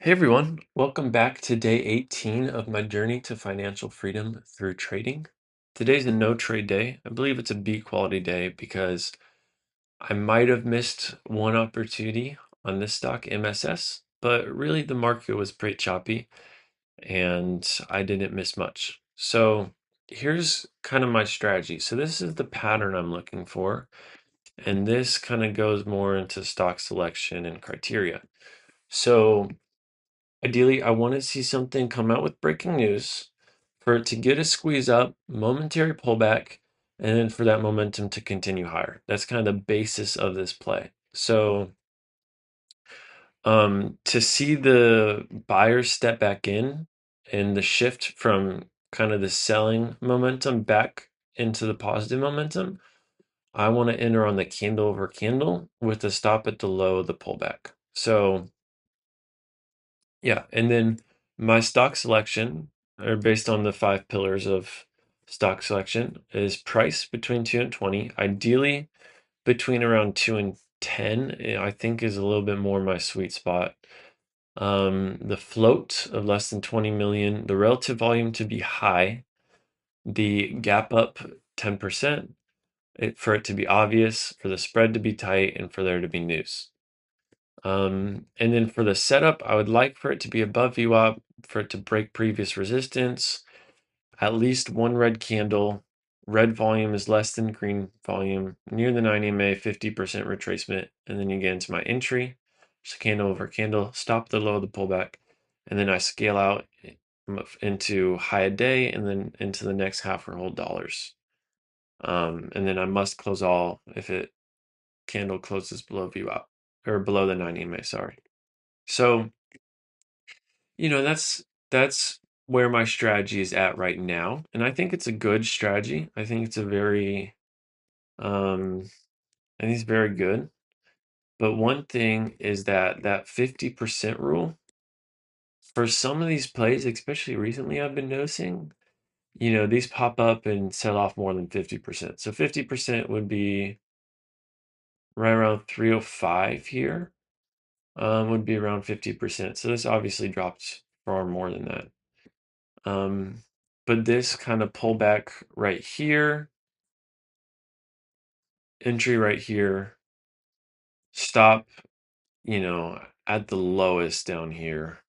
Hey everyone, welcome back to day 18 of my journey to financial freedom through trading. Today's a no trade day. I believe it's a B quality day because I might have missed one opportunity on this stock, MSS, but really the market was pretty choppy and I didn't miss much. So here's kind of my strategy. So this is the pattern I'm looking for, and this kind of goes more into stock selection and criteria. So ideally, I want to see something come out with breaking news for it to get a squeeze up, momentary pullback, and then for that momentum to continue higher. That's kind of the basis of this play. So, to see the buyers step back in and the shift from kind of the selling momentum back into the positive momentum, I want to enter on the candle over candle with a stop at the low of the pullback. So, yeah, and then my stock selection, or based on the 5 pillars of stock selection, is price between 2 and 20. Ideally, between around 2 and 10, I think is a little bit more my sweet spot. The float of less than 20 million, the relative volume to be high, the gap up 10%, for it to be obvious, for the spread to be tight, and for there to be news. And then for the setup, I would like for it to be above VWAP, for it to break previous resistance, at least one red candle. Red volume is less than green volume, near the 9 EMA, 50% retracement. And then you get into my entry, just candle over candle, stop the low of the pullback. And then I scale out into high a day and then into the next half or whole dollars. And then I must close all if it candle closes below VWAP or below the 9 EMA, sorry. So, that's where my strategy is at right now, and I think it's a good strategy. I think it's a very, um, I think it's very good. But one thing is that 50% rule for some of these plays, especially recently, I've been noticing, these pop up and sell off more than 50%. So 50% would be right around 305 here, would be around 50%. So this obviously dropped far more than that. But this kind of pullback right here, entry right here, stop, at the lowest down here.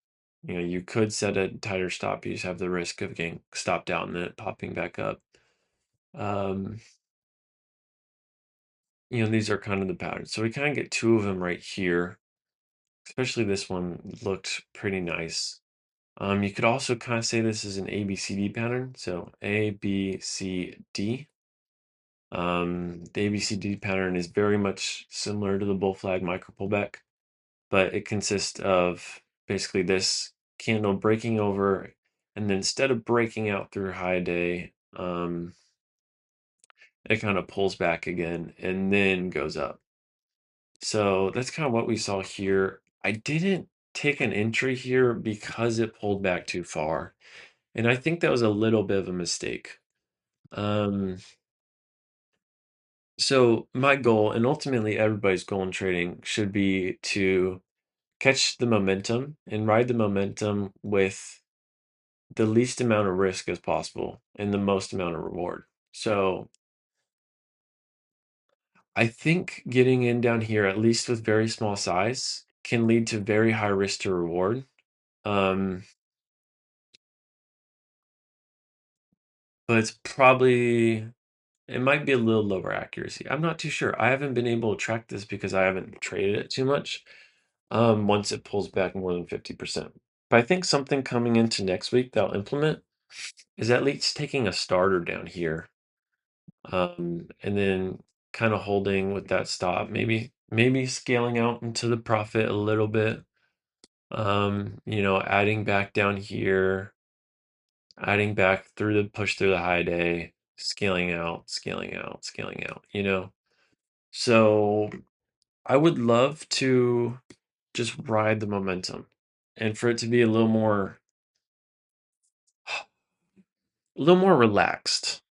You could set a tighter stop. You just have the risk of getting stopped out and then it popping back up. Um, these are kind of the patterns. So we kind of get two of them right here. Especially this one looked pretty nice. You could also kind of say this is an ABCD pattern. So A, B, C, D. The ABCD pattern is very much similar to the bull flag micro pullback, but it consists of basically this candle breaking over, and then instead of breaking out through high day, it kind of pulls back again and then goes up. So that's kind of what we saw here. I didn't take an entry here because it pulled back too far, and I think that was a little bit of a mistake. Um, So my goal, and ultimately everybody's goal in trading, should be to catch the momentum and ride the momentum with the least amount of risk as possible and the most amount of reward. So I think getting in down here, at least with very small size, can lead to very high risk to reward. Um, but it might be a little lower accuracy. I'm not too sure. I haven't been able to track this because I haven't traded it too much. Once it pulls back more than 50%. But I think something coming into next week that I'll implement is at least taking a starter down here, and then kind of holding with that stop, maybe scaling out into the profit a little bit, adding back down here, adding back through the push through the high day, scaling out, scaling out, scaling out. So I would love to just ride the momentum and for it to be a little more relaxed.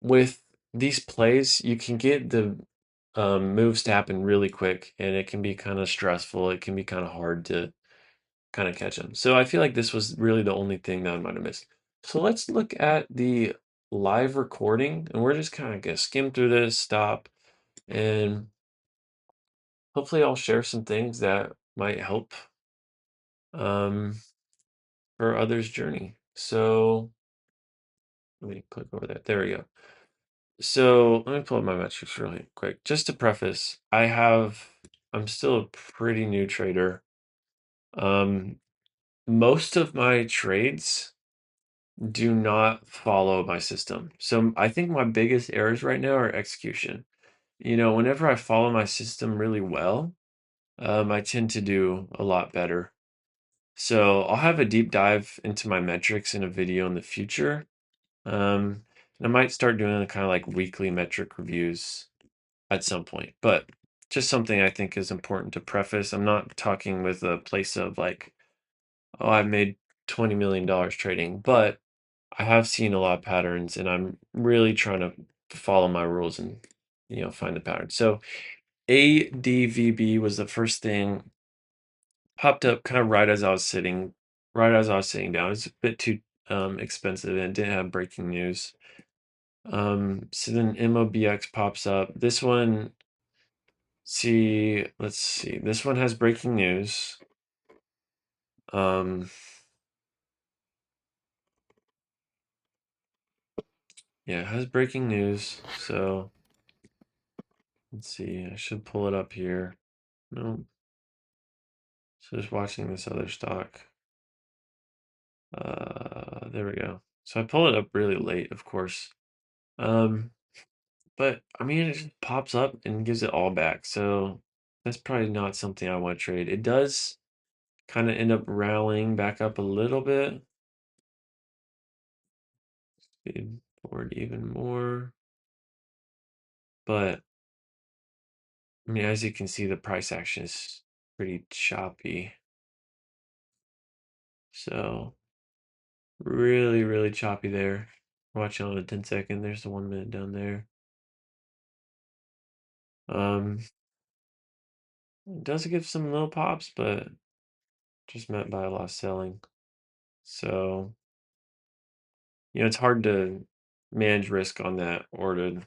With these plays, you can get the moves to happen really quick, and it can be kind of stressful. It can be kind of hard to kind of catch them. So I feel like this was really the only thing that I might have missed. So let's look at the live recording, and we're just kind of gonna skim through this, stop, and hopefully I'll share some things that might help um, for others' journey. So let me click over that. There we go. So let me pull up my metrics really quick. Just to preface, I'm still a pretty new trader. Um, most of my trades do not follow my system. So I think my biggest errors right now are execution. Whenever I follow my system really well, I tend to do a lot better. So I'll have a deep dive into my metrics in a video in the future. And I might start doing kind of like weekly metric reviews at some point, but just something I think is important to preface. I'm not talking with a place of like, oh, I made $20 million trading, but I have seen a lot of patterns and I'm really trying to follow my rules and, find the pattern. So ADVB was the first thing popped up kind of right as I was sitting down. It's a bit too expensive and didn't have breaking news. So then MOBX pops up. This one, let's see. This one has breaking news. Um, yeah, it has breaking news. So let's see. I should pull it up here. No. So just watching this other stock. There we go. So I pull it up really late, of course. Um, but I mean, it just pops up and gives it all back. So that's probably not something I want to trade. It does kind of end up rallying back up a little bit. Speed forward even more. But I mean, as you can see, the price action is pretty choppy. So really, really choppy there. Watching on a 10-second. There's the 1 minute down there. It does give some little pops, but just met by a lot of selling. So, it's hard to manage risk on that or to,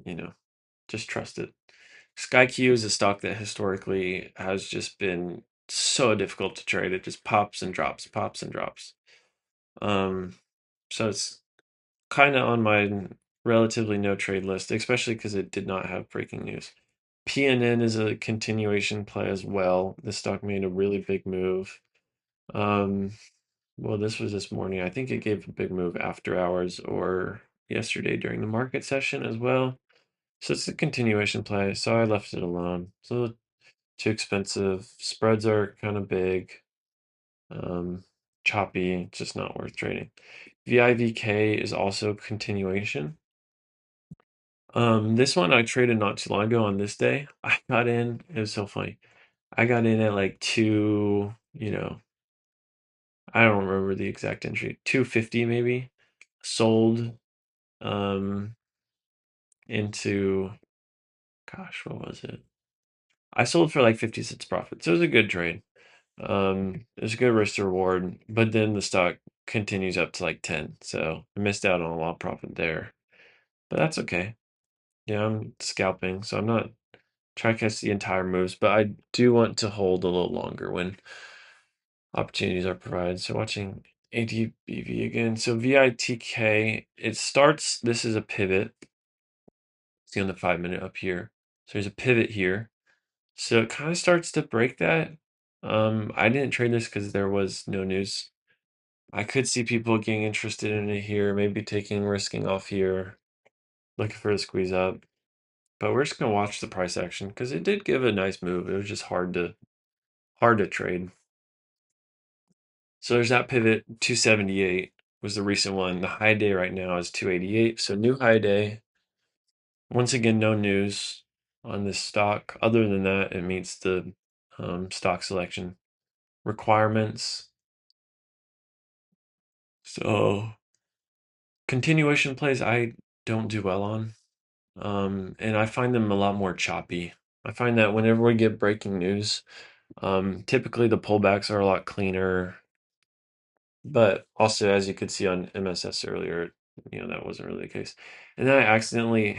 you know, just trust it. SkyQ is a stock that historically has just been so difficult to trade. It just pops and drops, pops and drops. Um, so it's kind of on my relatively no trade list, especially because it did not have breaking news. PNN is a continuation play as well. The stock made a really big move. Um, well, this was this morning. I think it gave a big move after hours or yesterday during the market session as well. So it's a continuation play. So I left it alone. So too expensive. Spreads are kind of big. Um, Choppy. Just not worth trading. VIVK is also continuation. This one I traded not too long ago on this day. I got in. It was so funny. I got in at like I don't remember the exact entry. 250 maybe. Sold um into gosh, what was it? I sold for like 50 cents profit. So it was a good trade. It was a good risk to reward, but then the stock continues up to like 10. So I missed out on a lot of profit there. But that's okay. Yeah, I'm scalping, so I'm not trying to catch the entire moves, but I do want to hold a little longer when opportunities are provided. So watching ADBV again. So VITK, this is a pivot. See on the 5 minute up here. So there's a pivot here. So it kind of starts to break that. I didn't trade this because there was no news. I could see people getting interested in it here, maybe risking off here, looking for a squeeze up. But we're just gonna watch the price action because it did give a nice move. It was just hard to trade. So there's that pivot. 278 was the recent one. The high day right now is 288. So new high day. Once again, no news on this stock. Other than that, it meets the stock selection requirements. So continuation plays I don't do well on. And I find them a lot more choppy. I find that whenever we get breaking news, Typically the pullbacks are a lot cleaner, but also as you could see on MSS earlier, that wasn't really the case. And then I accidentally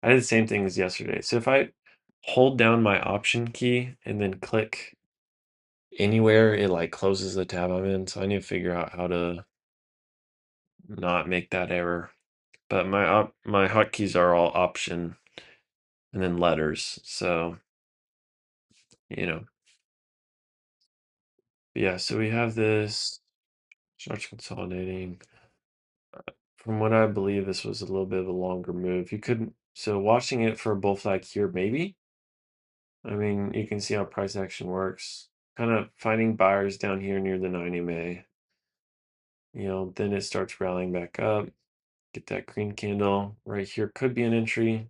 I did the same thing as yesterday. So if I hold down my option key and then click anywhere, it like closes the tab I'm in. So I need to figure out how to not make that error. But my hotkeys are all option and then letters. So, you know. But yeah, so we have this starts consolidating. From what I believe, this was a little bit of a longer move. You couldn't, so watching it for a bull flag here, maybe. I mean, you can see how price action works. Kind of finding buyers down here near the 90 MA. Then it starts rallying back up. Get that green candle right here. Could be an entry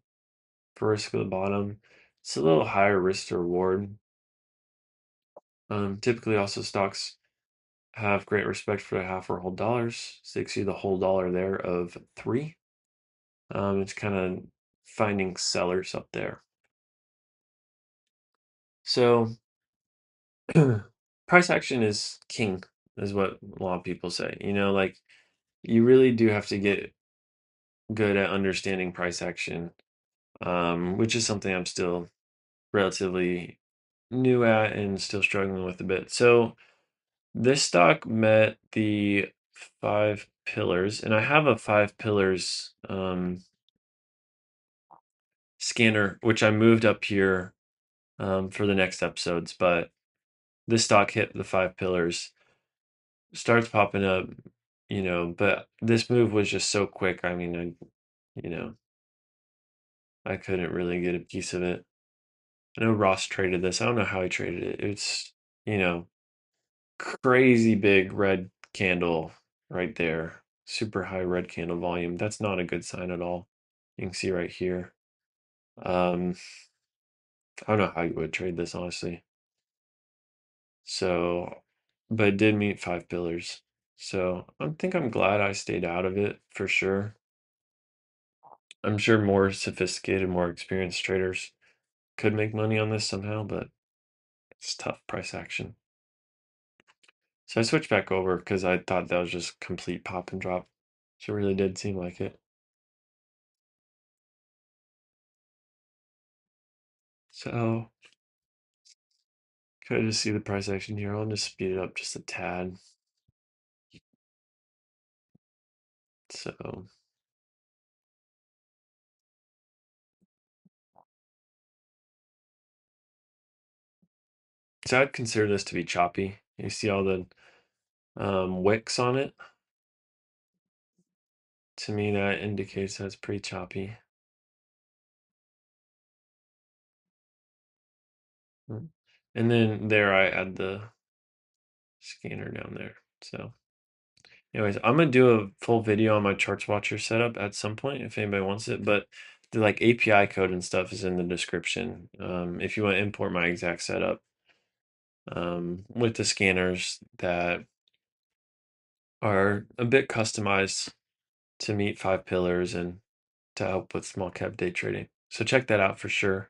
for risk at the bottom. It's a little higher risk to reward. Typically, also stocks have great respect for the half or whole dollars. So you can see the whole dollar there of 3. It's kind of finding sellers up there. So price action is king, is what a lot of people say. Like you really do have to get good at understanding price action, which is something I'm still relatively new at and still struggling with a bit. So this stock met the 5 pillars, and I have a 5 pillars scanner, which I moved up here for the next episodes, but this stock hit the 5 pillars, starts popping up, but this move was just so quick. I mean, I couldn't really get a piece of it. I know Ross traded this. I don't know how he traded it. It's, you know, crazy big red candle right there. Super high red candle volume. That's not a good sign at all. You can see right here. Um, I don't know how you would trade this, honestly. So, but it did meet 5 pillars. So I think I'm glad I stayed out of it for sure. I'm sure more sophisticated, more experienced traders could make money on this somehow, but it's tough price action. So I switched back over because I thought that was just complete pop and drop. So it really did seem like it. So could I just see the price action here? I'll just speed it up just a tad. So I'd consider this to be choppy. You see all the wicks on it. To me, that indicates that's pretty choppy. And then there I add the scanner down there. So anyways, I'm gonna do a full video on my ChartsWatcher setup at some point if anybody wants it, but the like API code and stuff is in the description. If you want to import my exact setup with the scanners that are a bit customized to meet 5 pillars and to help with small cap day trading. So check that out for sure.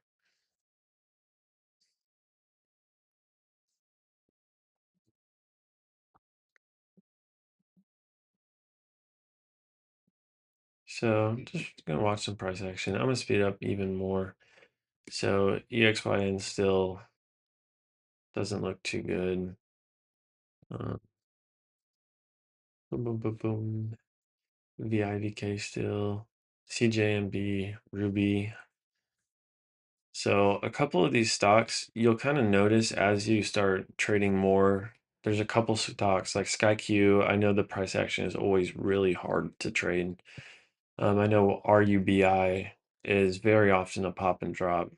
So just gonna watch some price action. I'm gonna speed up even more. So EXYN still doesn't look too good. Boom, boom, boom, boom. VIVK still. CJMB, Ruby. So a couple of these stocks, you'll kind of notice as you start trading more. There's a couple stocks like SkyQ. I know the price action is always really hard to trade. I know RUBI is very often a pop and drop.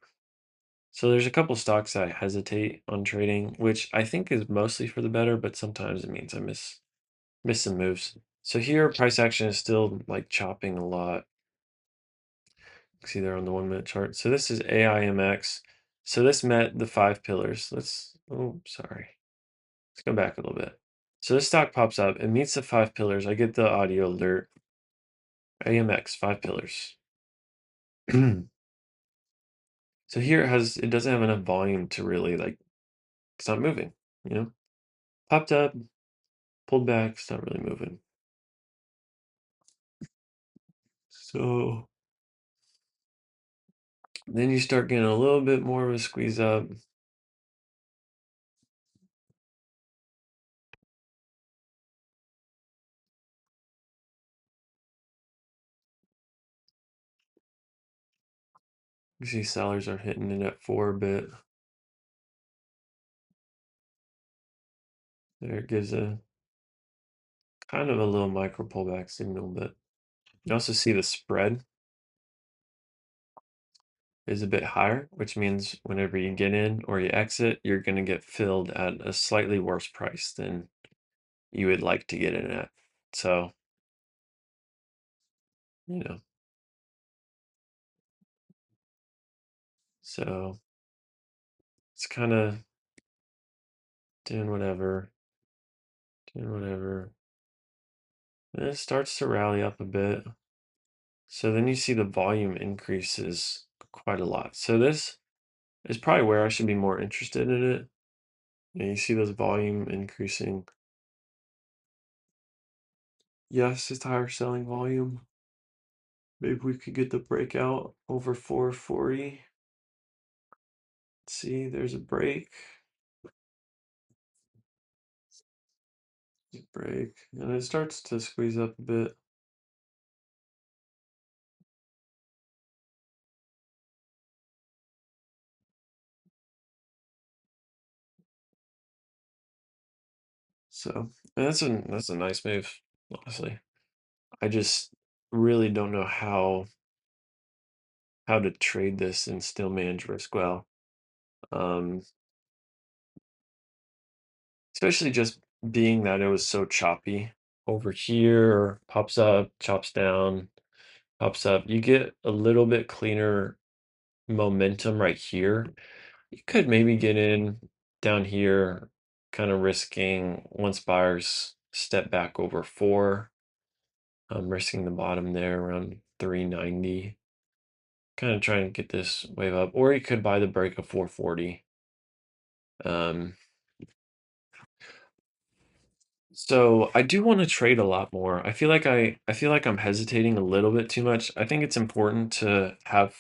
So there's a couple stocks that I hesitate on trading, which I think is mostly for the better, but sometimes it means I miss some moves. So here price action is still like chopping a lot. See there on the 1 minute chart. So this is AIMX. So this met the 5 pillars. Oh, sorry. Let's go back a little bit. So this stock pops up, it meets the 5 pillars. I get the audio alert. AMX, 5 pillars. So here it doesn't have enough volume to really like it's not moving, you know? Popped up, pulled back, it's not really moving. So then you start getting a little bit more of a squeeze up. You see sellers are hitting it at 4 a bit. There it gives a kind of a little micro pullback signal, but you also see the spread is a bit higher, which means whenever you get in or you exit, you're going to get filled at a slightly worse price than you would like to get in at. So, you know, so it's kind of doing whatever, doing whatever. And it starts to rally up a bit. So then you see the volume increases quite a lot. So this is probably where I should be more interested in it. And you see those volume increasing. Yes, it's higher selling volume. Maybe we could get the breakout over 440. Let's see, there's a break. Break. And it starts to squeeze up a bit. So that's a nice move, honestly. I just really don't know how to trade this and still manage risk well. Um, Especially just being that it was so choppy. Over here, pops up, chops down, pops up. You get a little bit cleaner momentum right here. You could maybe get in down here, kind of risking once buyers step back over 4. I'm risking the bottom there around 390. Kind of trying to get this wave up, or you could buy the break of 440. Um, so I do want to trade a lot more. I feel like I'm hesitating a little bit too much. I think it's important to have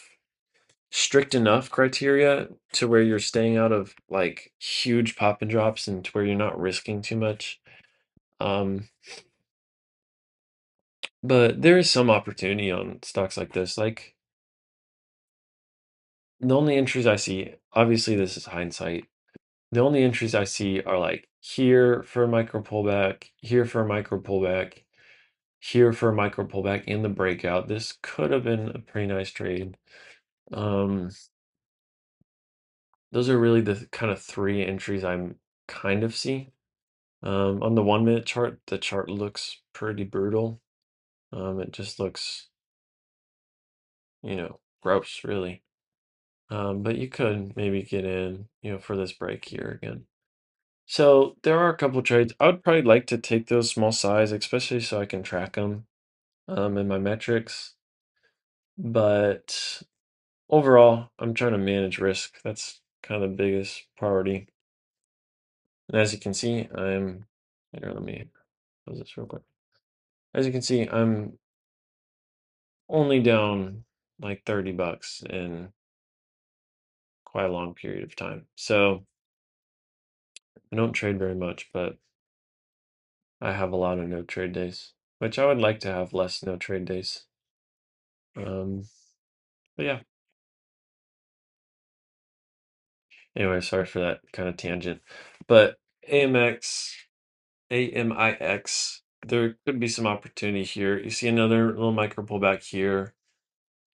strict enough criteria to where you're staying out of like huge pop and drops and to where you're not risking too much. Um, but there is some opportunity on stocks like this. Like the only entries I see, obviously this is hindsight. The only entries I see are like here for a micro pullback, here for a micro pullback, here for a micro pullback in the breakout. This could have been a pretty nice trade. Um, those are really the kind of 3 entries I'm kind of see. On the 1 minute chart, the chart looks pretty brutal. It just looks, gross, really. But you could maybe get in, for this break here again. So there are a couple trades. I would probably like to take those small size, especially so I can track them in my metrics. But overall, I'm trying to manage risk. That's kind of the biggest priority. And as you can see, here, let me close this real quick. As you can see, I'm only down like $30 in quite a long period of time. So I don't trade very much, but I have a lot of no trade days, which I would like to have less no trade days. Um, but yeah. Anyway, sorry for that kind of tangent. But AMX, AMIX, there could be some opportunity here. You see another little micro pullback here.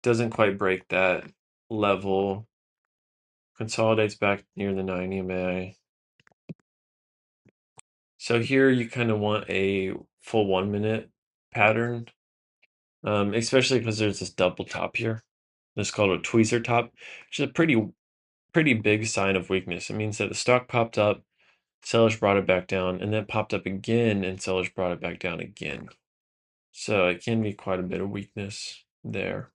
Doesn't quite break that level. Consolidates back near the 9 EMA. So here you kind of want a full 1 minute pattern, especially because there's this double top here. It's called a tweezer top, which is a pretty big sign of weakness. It means that the stock popped up, sellers brought it back down, and then popped up again, and sellers brought it back down again. So it can be quite a bit of weakness there.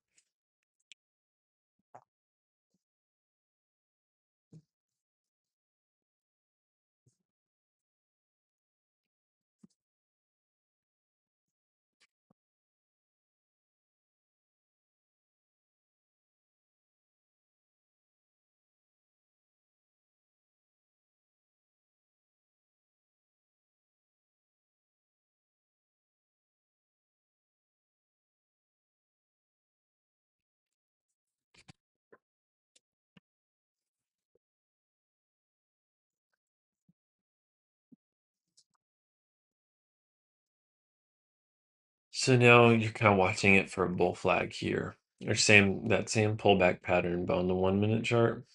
So now you're kind of watching it for a bull flag here. Or that same pullback pattern, but on the 1 minute chart.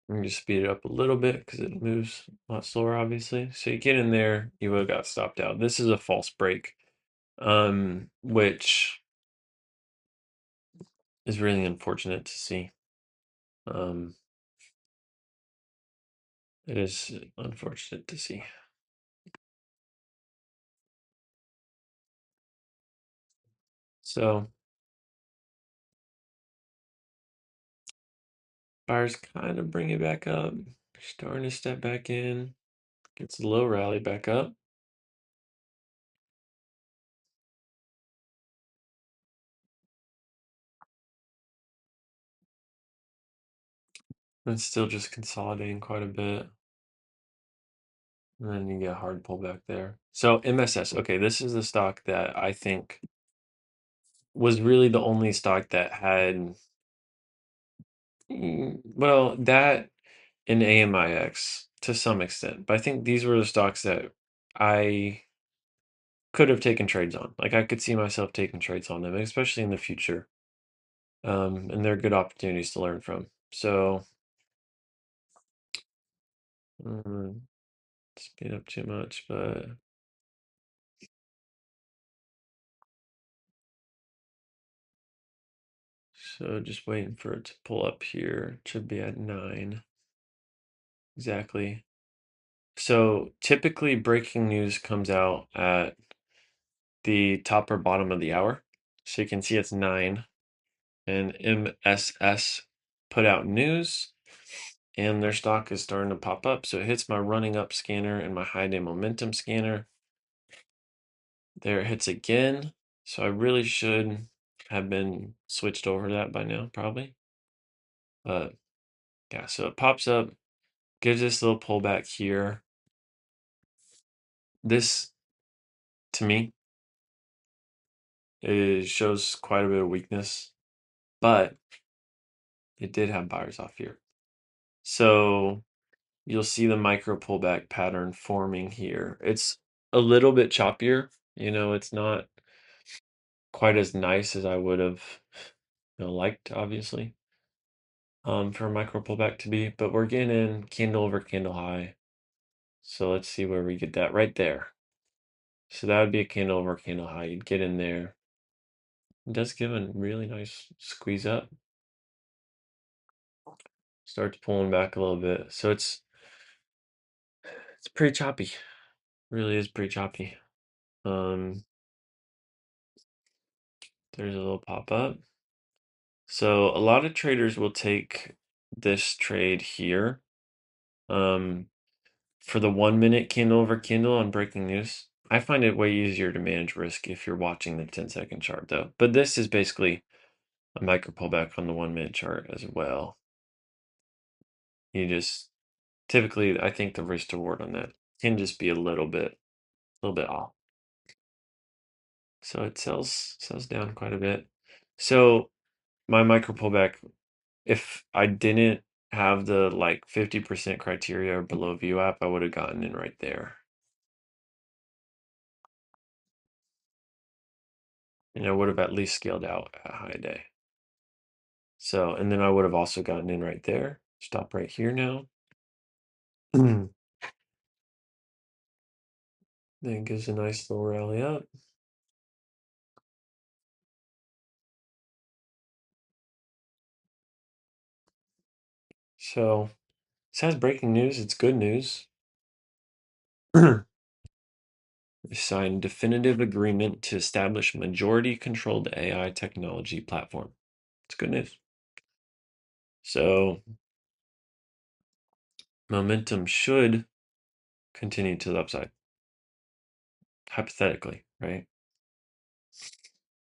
I'm gonna just speed it up a little bit because it moves a lot slower, obviously. So you get in there, you would have got stopped out. This is a false break, which is really unfortunate to see. Um, it is unfortunate to see. So buyers kind of bring it back up, starting to step back in, gets a low rally back up. And it's still just consolidating quite a bit. And then you get a hard pullback there. So MSS, okay, this is the stock that I think was really the only stock that had, well, that and AMIX to some extent. But I think these were the stocks that I could have taken trades on. Like I could see myself taking trades on them, especially in the future. And they're good opportunities to learn from. So, mm, speed up too much, but so just waiting for it to pull up here. It should be at 9. Exactly. So typically breaking news comes out at the top or bottom of the hour. So you can see it's 9 and MSS put out news and their stock is starting to pop up. So it hits my running up scanner and my high day momentum scanner. There it hits again. So I really should have been switched over to that by now, probably. But yeah, so it pops up, gives this little pullback here. This, to me, it shows quite a bit of weakness, but it did have buyers off here. So you'll see the micro pullback pattern forming here. It's a little bit choppier, it's not quite as nice as I would have liked, obviously, for a micro pullback to be, but we're getting in candle over candle high. So let's see where we get that right there. So that would be a candle over candle high. You'd get in there. It does give a really nice squeeze up. Starts pulling back a little bit. So it's pretty choppy. Really is pretty choppy. Um, there's a little pop up. So a lot of traders will take this trade here. For the 1 minute candle over candle on breaking news. I find it way easier to manage risk if you're watching the 10-second chart though. But this is basically a micro pullback on the 1 minute chart as well. You just typically I think the risk to reward on that can just be a little bit off. So it sells down quite a bit. So my micro pullback, if I didn't have the like 50% criteria or below view app, I would have gotten in right there. And I would have at least scaled out at high day. So, and then I would have also gotten in right there. Stop right here now. Then it gives a nice little rally up. So, this has breaking news. It's good news. They signed definitive agreement to establish majority-controlled AI technology platform. It's good news. So, momentum should continue to the upside, hypothetically, right?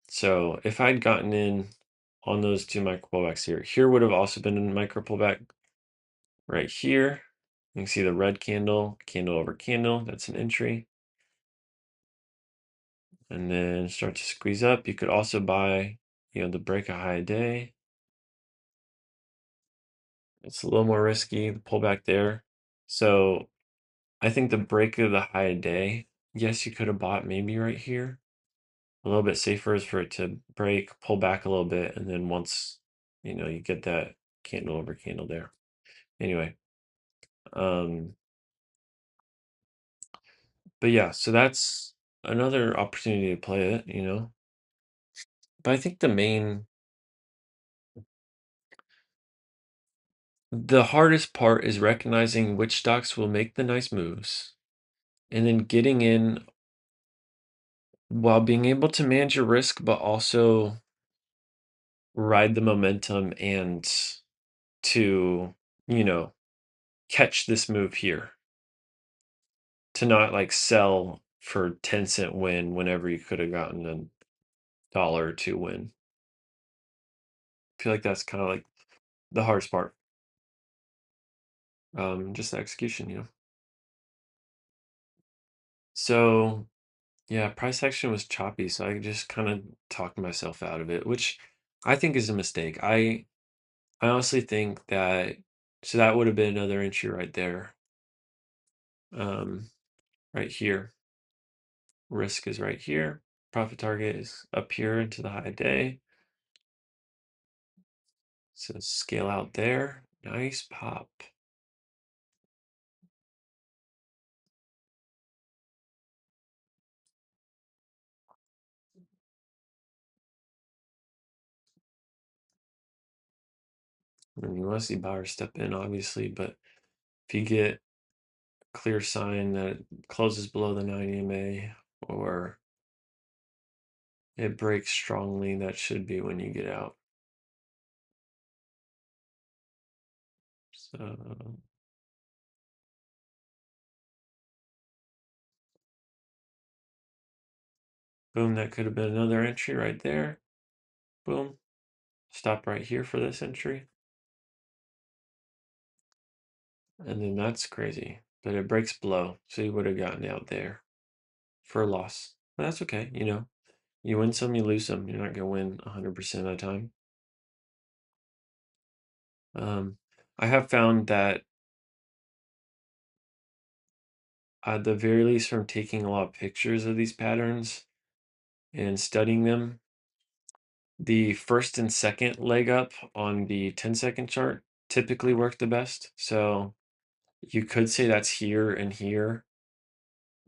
So, if I'd gotten in on those two micro pullbacks here would have also been a micro pullback right here. You can see the red candle, candle over candle, that's an entry. And then start to squeeze up. You could also buy, the break a high day. It's a little more risky, the pullback there. So I think the break of the high day, yes, you could have bought maybe right here. A little bit safer is for it to break, pull back a little bit, and then once you get that candle over candle there. Anyway, um, but yeah, so that's another opportunity to play it. But I think the hardest part is recognizing which stocks will make the nice moves and then getting in while being able to manage your risk, but also ride the momentum and to, you know, catch this move here, to not like sell for 10-cent win whenever you could have gotten a dollar or two win. I feel like that's kind of like the hardest part. Just the execution. So yeah, price action was choppy, so I just kind of talked myself out of it, which I think is a mistake. I honestly think that so that would have been another entry right there. Right here. Risk is right here. Profit target is up here into the high day. So scale out there. Nice pop. And you want to see buyers step in, obviously, but if you get a clear sign that it closes below the 90 MA or it breaks strongly, that should be when you get out. So boom, that could have been another entry right there. Boom. Stop right here for this entry. And then that's crazy. But it breaks below. So you would have gotten out there for a loss. But that's okay. You win some, you lose some. You're not going to win 100% of the time. I have found that at the very least from taking a lot of pictures of these patterns and studying them, the first and second leg up on the 10-second chart typically work the best. So you could say that's here and here,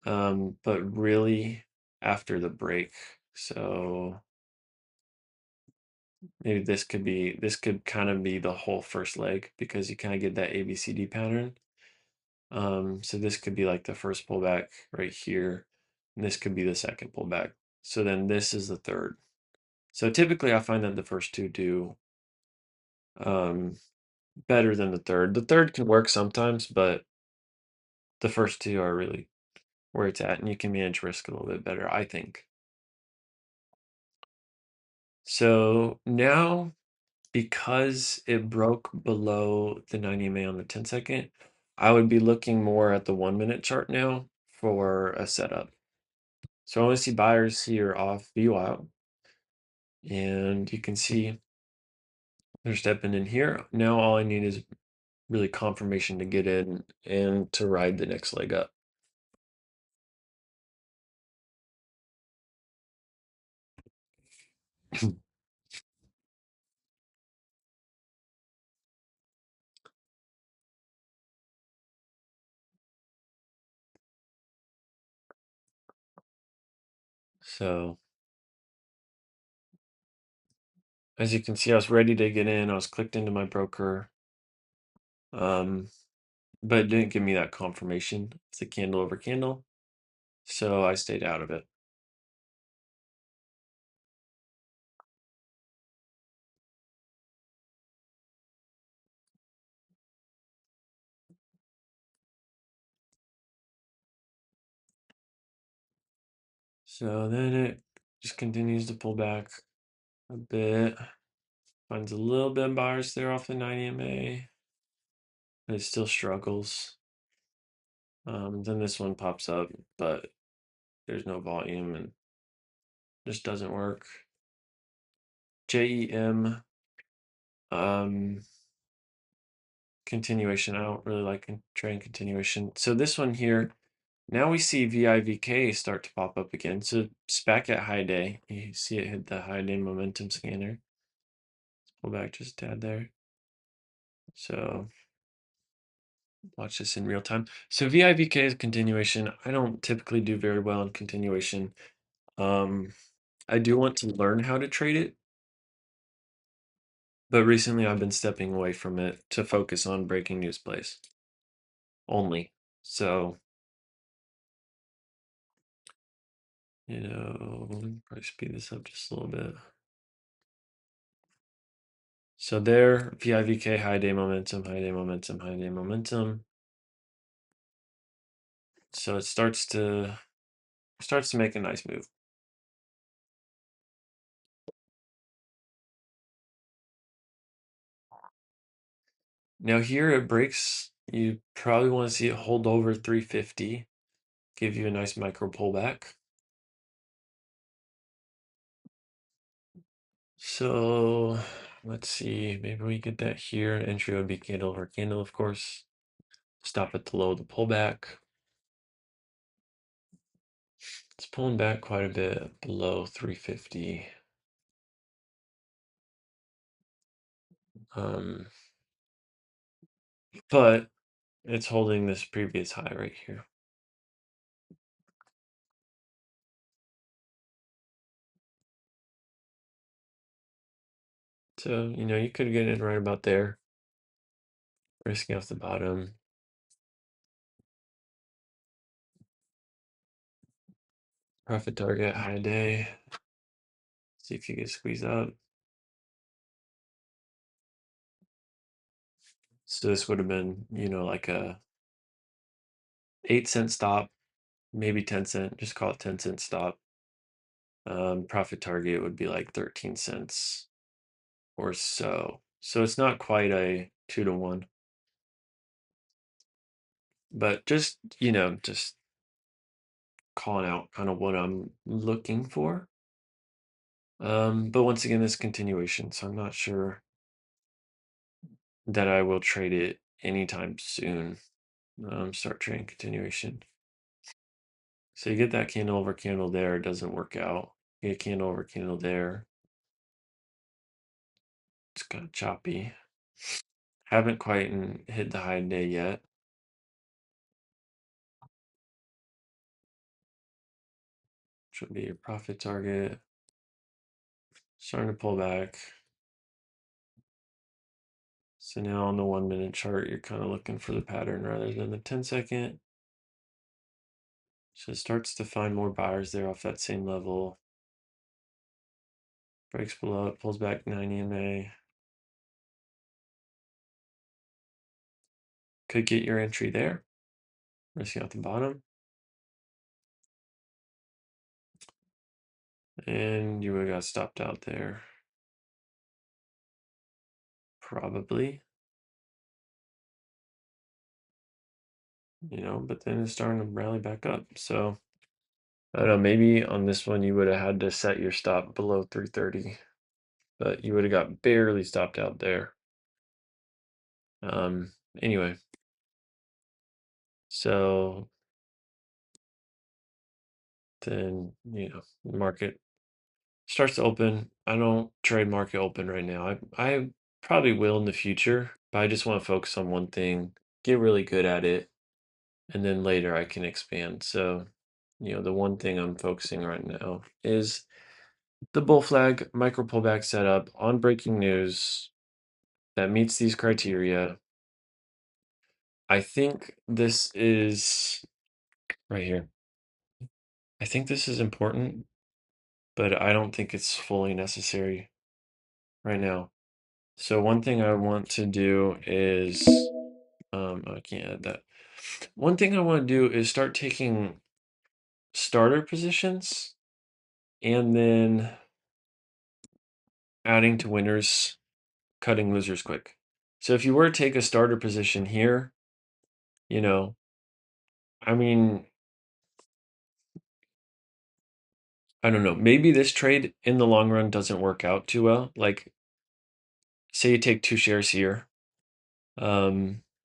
but really after the break. So maybe this could kind of be the whole first leg because you kind of get that ABCD pattern. So this could be like the first pullback right here, and this could be the second pullback. So then this is the third. So typically I find that the first two do um, better than the third. The third can work sometimes, but the first two are really where it's at, and you can manage risk a little bit better, I think. So now, because it broke below the 90 MA on the 10-second, I would be looking more at the 1-minute chart now for a setup. So I want to see buyers here off VWAP, and you can see they're stepping in here. Now all I need is really confirmation to get in and to ride the next leg up. So as you can see, I was ready to get in. I was clicked into my broker, but it didn't give me that confirmation. It's a candle over candle, so I stayed out of it. So then it just continues to pull back a bit. Finds a little bit of buyers there off the 90 MA, but it still struggles. Then this one pops up, but there's no volume and just doesn't work. JEM, um, continuation. I don't really like trading continuation. So this one here, Now we see VIVK start to pop up again. So it's back at high day. You see it hit the high day momentum scanner. Pull back just a tad there. So watch this in real time. So VIVK is continuation. I don't typically do very well in continuation. I do want to learn how to trade it, but recently I've been stepping away from it to focus on breaking news plays only. So, probably speed this up just a little bit. So there, VIVK, high day momentum, high day momentum, high day momentum. So it starts to make a nice move. Now here it breaks. You probably want to see it hold over 350, give you a nice micro pullback. So let's see, maybe we get that here. Entry would be candle over candle, of course. Stop at the low of the pullback. It's pulling back quite a bit below 350. But it's holding this previous high right here. So, you could get in right about there. Risking off the bottom. Profit target, high day. See if you get squeezed up. So this would have been, like a 8-cent stop, maybe 10 cent, just call it 10-cent stop. Profit target would be like 13 cents or so. So it's not quite a 2-to-1. But just calling out kind of what I'm looking for. But once again, this continuation, so I'm not sure that I will trade it anytime soon. Start trading continuation. So you get that candle over candle there, it doesn't work out. You get candle over candle there. It's kind of choppy. Haven't quite hit the high day yet. Which would be your profit target. Starting to pull back. So now on the 1-minute chart, you're kind of looking for the pattern rather than the 10-second. So it starts to find more buyers there off that same level. Breaks below it, pulls back 90 MA. Could get your entry there. Risking out the bottom. And you would have got stopped out there. Probably. But then it's starting to rally back up. So I don't know, maybe on this one you would have had to set your stop below 330, but you would have got barely stopped out there. Anyway, so then, the market starts to open. I don't trade market open right now. I probably will in the future, but I just want to focus on one thing, get really good at it, and then later I can expand. So, the one thing I'm focusing right now is the bull flag micro pullback setup on breaking news that meets these criteria. I think this is right here. I think this is important, but I don't think it's fully necessary right now. So one thing I want to do is, I can't add that. One thing I want to do is start taking starter positions and then adding to winners, cutting losers quick. So if you were to take a starter position here, I mean, I don't know. Maybe this trade in the long run doesn't work out too well. Like, say you take 2 shares here.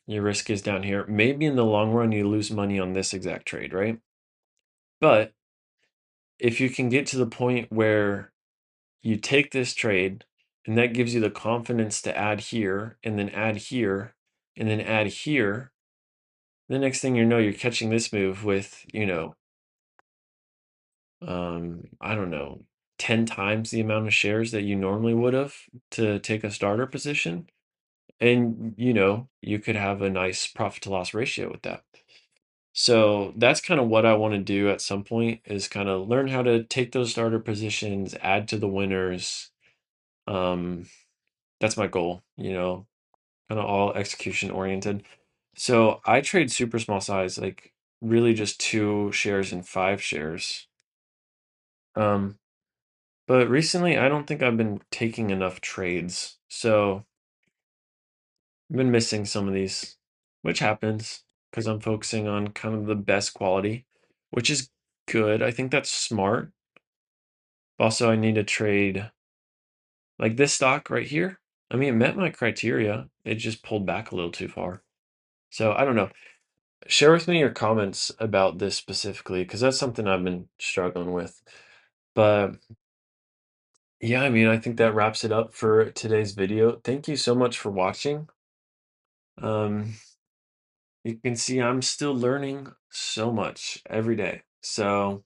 Your risk is down here. Maybe in the long run, you lose money on this exact trade, right? But if you can get to the point where you take this trade and that gives you the confidence to add here and then add here and then add here, the next thing you know, you're catching this move with, I don't know, 10 times the amount of shares that you normally would have to take a starter position. And, you could have a nice profit to loss ratio with that. So that's kind of what I want to do at some point is kind of learn how to take those starter positions, add to the winners. Um, that's my goal, kind of all execution oriented. So I trade super small size, like really just 2 shares and 5 shares. Um, but recently I don't think I've been taking enough trades. So I've been missing some of these, which happens because I'm focusing on kind of the best quality, which is good. I think that's smart. Also, I need to trade like this stock right here. I mean, it met my criteria. It just pulled back a little too far. So I don't know. Share with me your comments about this specifically, because that's something I've been struggling with. But yeah, I mean, I think that wraps it up for today's video. Thank you so much for watching. Um, you can see I'm still learning so much every day. So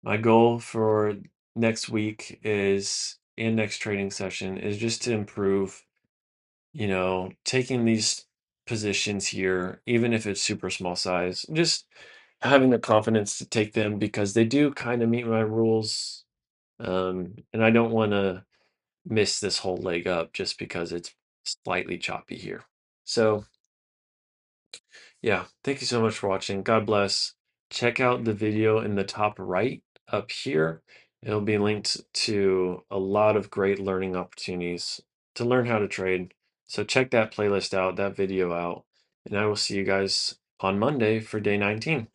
my goal for next week is and next trading session is just to improve, taking these positions here, even if it's super small size, just having the confidence to take them because they do kind of meet my rules. And I don't want to miss this whole leg up just because it's slightly choppy here. So, yeah, thank you so much for watching. God bless. Check out the video in the top right up here. It'll be linked to a lot of great learning opportunities to learn how to trade. So check that playlist out, that video out, and I will see you guys on Monday for day 19.